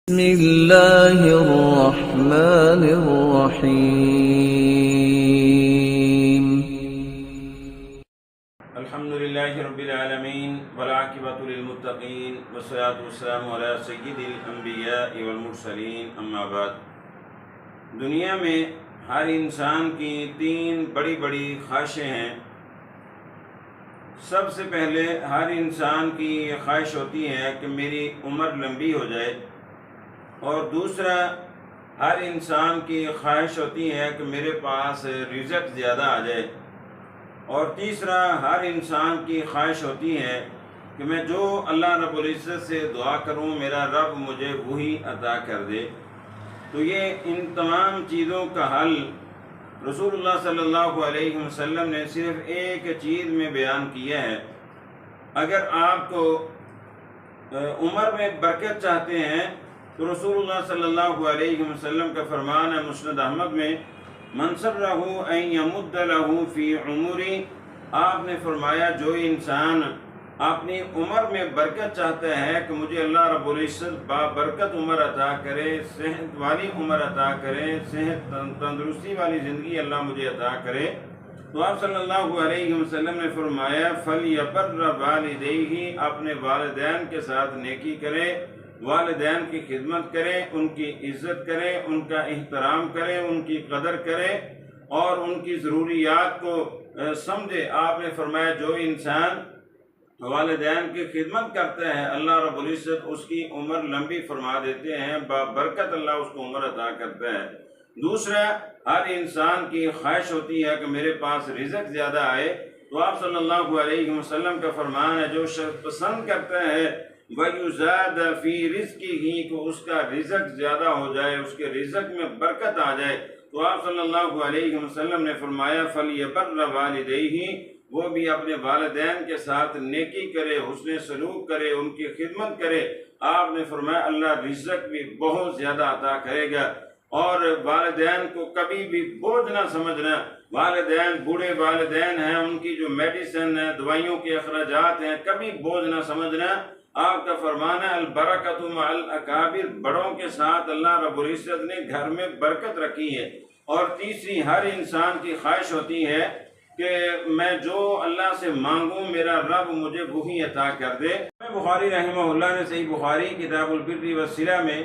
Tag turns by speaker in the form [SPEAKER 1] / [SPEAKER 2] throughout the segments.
[SPEAKER 1] بسم اللہ الرحمن الرحیم
[SPEAKER 2] الحمدللہ رب العالمین والعاقبۃ للمتقین والصلاۃ والسلام علی سید الانبیاء والمرسلین اما بعد۔ دنیا میں ہر انسان کی تین بڑی بڑی خواہشیں ہیں۔ سب سے پہلے ہر انسان کی یہ خواہش ہوتی ہے کہ میری عمر لمبی ہو جائے، اور دوسرا ہر انسان کی خواہش ہوتی ہے کہ میرے پاس رزق زیادہ آ جائے، اور تیسرا ہر انسان کی خواہش ہوتی ہے کہ میں جو اللہ رب العزت سے دعا کروں میرا رب مجھے وہی عطا کر دے۔ تو یہ ان تمام چیزوں کا حل رسول اللہ صلی اللہ علیہ وسلم نے صرف ایک چیز میں بیان کیا ہے۔ اگر آپ کو عمر میں برکت چاہتے ہیں تو رسول اللہ صلی اللہ علیہ وسلم کا فرمان ہے مسند احمد میں، من سرہ ان یمد لہ فی عمری، آپ نے فرمایا جو انسان اپنی عمر میں برکت چاہتا ہے کہ مجھے اللہ رب العزت بابرکت عمر عطا کرے، صحت والی عمر عطا کرے، صحت تندرستی والی زندگی اللہ مجھے عطا کرے، تو آپ صلی اللہ علیہ وسلم نے فرمایا فَلْيَبَرَّ وَالِدَيْهِ، اپنے والدین کے ساتھ نیکی کرے، والدین کی خدمت کرے، ان کی عزت کرے، ان کا احترام کرے، ان کی قدر کرے اور ان کی ضروریات کو سمجھے۔ آپ نے فرمایا جو انسان والدین کی خدمت کرتا ہے اللہ رب العزت اس کی عمر لمبی فرما دیتے ہیں، بابرکت اللہ اس کو عمر عطا کرتا ہے۔ دوسرا ہر انسان کی خواہش ہوتی ہے کہ میرے پاس رزق زیادہ آئے، تو آپ صلی اللہ علیہ وسلم کا فرمان ہے جو شخص پسند کرتا ہے وَيُزَادَ فِي رِزْقِهِ کہ اس کا رزق زیادہ ہو جائے، اس کے رزق میں برکت آ جائے، تو آپ صلی اللہ علیہ وسلم نے فرمایا فَلْيَبَرَّ وَالِدَيْهِ، وہ بھی اپنے والدین کے ساتھ نیکی کرے، حسن سلوک کرے، ان کی خدمت کرے۔ آپ نے فرمایا اللہ رزق بھی بہت زیادہ عطا کرے گا۔ اور والدین کو کبھی بھی بوجھ نہ سمجھنا، والدین بوڑھے والدین ہیں، ان کی جو میڈیسن ہے، دوائیوں کے اخراجات ہیں، کبھی بوجھ نہ سمجھنا۔ آپ کا فرمان ہے البرکۃ مع الاکابر، بڑوں کے ساتھ اللہ رب العزت نے گھر میں برکت رکھی ہے۔ اور تیسری ہر انسان کی خواہش ہوتی ہے کہ میں جو اللہ سے مانگوں میرا رب مجھے وہی عطا کر دے۔ بخاری رحمہ اللہ نے صحیح بخاری کتاب البر والصلہ میں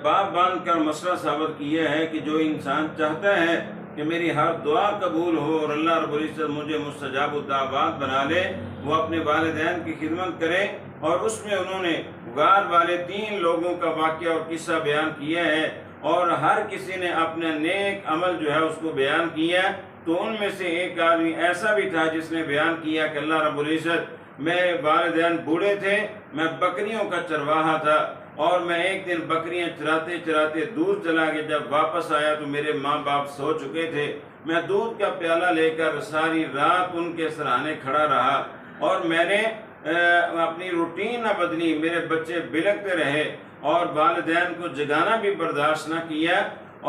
[SPEAKER 2] باب باندھ کر مسئلہ ثابت کیا ہے کہ جو انسان چاہتا ہے کہ میری ہر دعا قبول ہو اور اللہ رب العزت مجھے مستجاب الدعوات بنا لے، وہ اپنے والدین کی خدمت کرے۔ اور اس میں انہوں نے غار والے 3 لوگوں کا واقعہ اور قصہ بیان کیا ہے، اور ہر کسی نے اپنا نیک عمل جو ہے اس کو بیان کیا۔ تو ان میں سے ایک آدمی ایسا بھی تھا جس نے بیان کیا کہ اللہ رب العزت میرے والدین بوڑھے تھے، میں بکریوں کا چرواہا تھا، اور میں ایک دن بکریاں چراتے چراتے دور چلا گیا، جب واپس آیا تو میرے ماں باپ سو چکے تھے، میں دودھ کا پیالہ لے کر ساری رات ان کے سرانے کھڑا رہا، اور میں نے اپنی روٹین نہ بدلی، میرے بچے بلکتے رہے اور والدین کو جگانا بھی برداشت نہ کیا،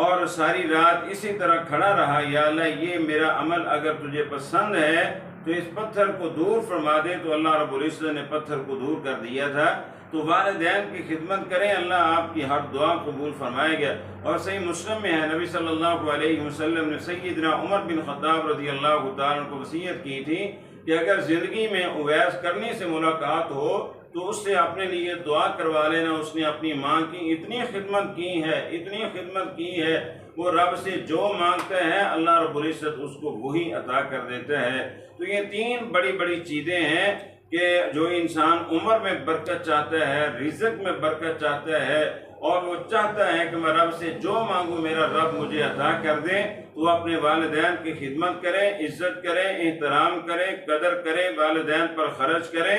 [SPEAKER 2] اور ساری رات اسی طرح کھڑا رہا۔ یا اللہ یہ میرا عمل اگر تجھے پسند ہے تو اس پتھر کو دور فرما دے، تو اللہ رب العزت نے پتھر کو دور کر دیا تھا۔ تو والدین کی خدمت کریں، اللہ آپ کی ہر دعا قبول فرمائے گا۔ اور صحیح مسلم میں ہے نبی صلی اللہ علیہ وسلم نے سیدنا عمر بن خطاب رضی اللہ تعالیٰ عنہ کو وصیت کی تھی کہ اگر زندگی میں اویس کرنی سے ملاقات ہو تو اس سے اپنے لیے دعا کروا لینا، اس نے اپنی ماں کی اتنی خدمت کی ہے، اتنی خدمت کی ہے، وہ رب سے جو مانگتا ہے اللہ رب العزت اس کو وہی عطا کر دیتا ہے۔ تو یہ 3 بڑی بڑی چیزیں ہیں کہ جو انسان عمر میں برکت چاہتا ہے، رزق میں برکت چاہتا ہے، اور وہ چاہتا ہے کہ میں رب سے جو مانگوں میرا رب مجھے عطا کر دے، تو اپنے والدین کی خدمت کرے، عزت کرے، احترام کرے، قدر کرے، والدین پر خرچ کرے،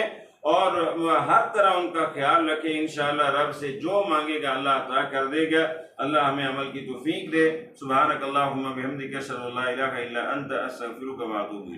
[SPEAKER 2] اور ہر طرح ان کا خیال رکھے۔ انشاءاللہ رب سے جو مانگے گا اللہ عطا کر دے گا۔ اللہ ہمیں عمل کی توفیق دے۔ سبحانک اللہم بحمدک اشہد ان لا الہ الا انت استغفرک و اتوب الیک۔